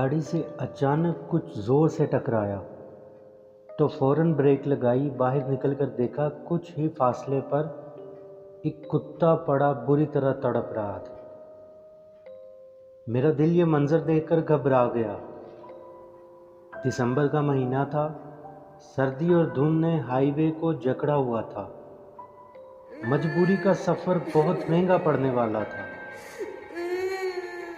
गाड़ी से अचानक कुछ ज़ोर से टकराया तो फ़ौरन ब्रेक लगाई। बाहर निकलकर देखा, कुछ ही फासले पर एक कुत्ता पड़ा बुरी तरह तड़प रहा था। मेरा दिल ये मंजर देखकर घबरा गया। दिसंबर का महीना था, सर्दी और धुंध ने हाईवे को जकड़ा हुआ था। मजबूरी का सफ़र बहुत महंगा पड़ने वाला था।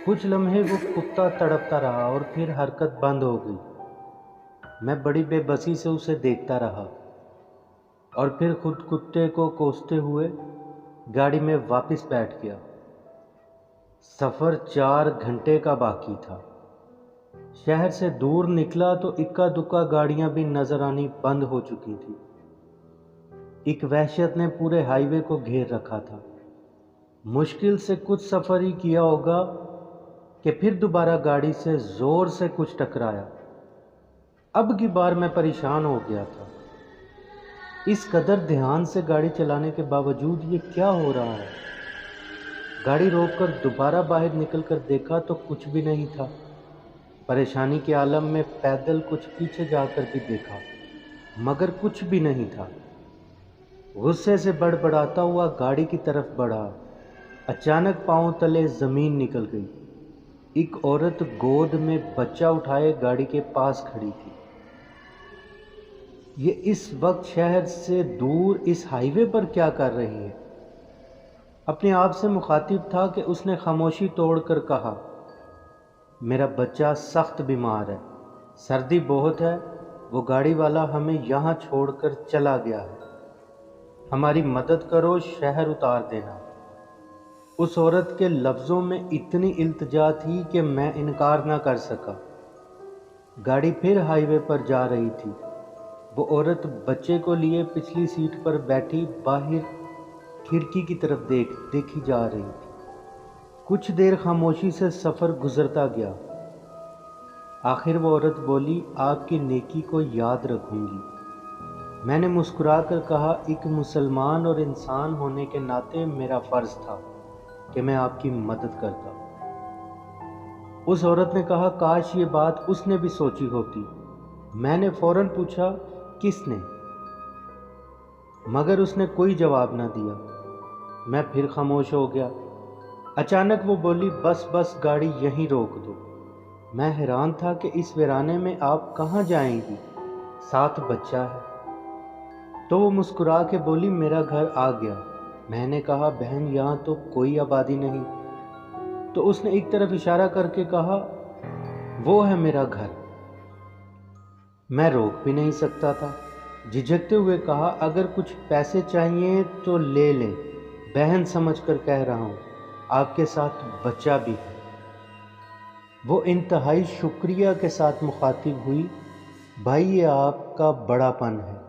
कुछ लम्हे वो कुत्ता तड़पता रहा और फिर हरकत बंद हो गई। मैं बड़ी बेबसी से उसे देखता रहा और फिर खुद कुत्ते को कोसते हुए गाड़ी में वापस बैठ गया। सफ़र 4 घंटे का बाकी था। शहर से दूर निकला तो इक्का दुक्का गाड़ियां भी नजर आनी बंद हो चुकी थी। एक वहशत ने पूरे हाईवे को घेर रखा था। मुश्किल से कुछ सफ़र ही किया होगा कि फिर दोबारा गाड़ी से ज़ोर से कुछ टकराया। अब की बार मैं परेशान हो गया था। इस कदर ध्यान से गाड़ी चलाने के बावजूद ये क्या हो रहा है। गाड़ी रोककर दोबारा बाहर निकलकर देखा तो कुछ भी नहीं था। परेशानी के आलम में पैदल कुछ पीछे जाकर भी देखा, मगर कुछ भी नहीं था। गुस्से से बड़बड़ाता हुआ गाड़ी की तरफ बढ़ा। अचानक पांव तले ज़मीन निकल गई। एक औरत गोद में बच्चा उठाए गाड़ी के पास खड़ी थी। ये इस वक्त शहर से दूर इस हाईवे पर क्या कर रही है। अपने आप से मुखातिब था कि उसने खामोशी तोड़कर कहा, मेरा बच्चा सख्त बीमार है, सर्दी बहुत है, वो गाड़ी वाला हमें यहाँ छोड़कर चला गया है, हमारी मदद करो, शहर उतार देना। उस औरत के लफ्ज़ों में इतनी इल्तिजा थी कि मैं इनकार ना कर सका। गाड़ी फिर हाईवे पर जा रही थी। वो औरत बच्चे को लिए पिछली सीट पर बैठी बाहर खिड़की की तरफ देखी जा रही थी। कुछ देर खामोशी से सफ़र गुजरता गया। आखिर वो औरत बोली, आपकी नेकी को याद रखूंगी। मैंने मुस्कुराकर कहा, एक मुसलमान और इंसान होने के नाते मेरा फ़र्ज़ था कि मैं आपकी मदद करता। उस औरत ने कहा, काश ये बात उसने भी सोची होती। मैंने फ़ौरन पूछा, किसने? मगर उसने कोई जवाब ना दिया। मैं फिर खामोश हो गया। अचानक वो बोली, बस बस गाड़ी यहीं रोक दो। मैं हैरान था कि इस वीराने में आप कहाँ जाएंगी, साथ बच्चा है। तो वो मुस्कुरा के बोली, मेरा घर आ गया। मैंने कहा, बहन यहाँ तो कोई आबादी नहीं। तो उसने एक तरफ इशारा करके कहा, वो है मेरा घर। मैं रोक भी नहीं सकता था। झिझकते हुए कहा, अगर कुछ पैसे चाहिए तो ले लें, बहन समझकर कह रहा हूँ, आपके साथ बच्चा भी है। वो इंतहाई शुक्रिया के साथ मुखातिब हुई, भाई ये आपका बड़ापन है,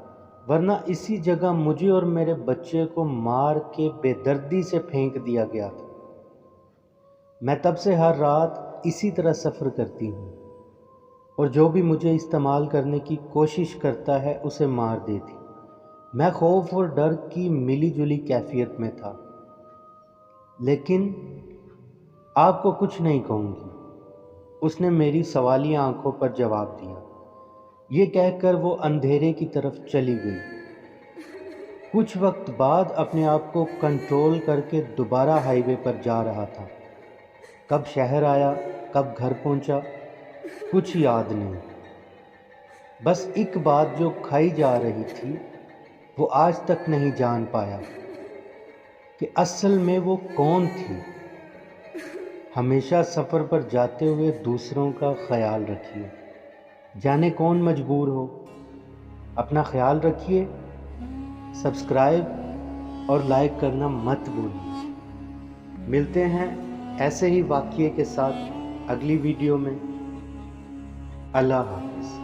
वरना इसी जगह मुझे और मेरे बच्चे को मार के बेदर्दी से फेंक दिया गया था। मैं तब से हर रात इसी तरह सफ़र करती हूँ और जो भी मुझे इस्तेमाल करने की कोशिश करता है उसे मार देती। मैं खौफ और डर की मिली जुली कैफियत में था। लेकिन आपको कुछ नहीं कहूँगी, उसने मेरी सवालिया आंखों पर जवाब दिया। ये कहकर वो अंधेरे की तरफ चली गई। कुछ वक्त बाद अपने आप को कंट्रोल करके दोबारा हाईवे पर जा रहा था। कब शहर आया, कब घर पहुंचा, कुछ याद नहीं। बस एक बात जो खाई जा रही थी, वो आज तक नहीं जान पाया कि असल में वो कौन थी। हमेशा सफ़र पर जाते हुए दूसरों का ख्याल रखिए, जाने कौन मजबूर हो। अपना ख्याल रखिए। सब्सक्राइब और लाइक करना मत भूलिए। मिलते हैं ऐसे ही वाक़ये के साथ अगली वीडियो में। अल्लाह हाफ़िज़।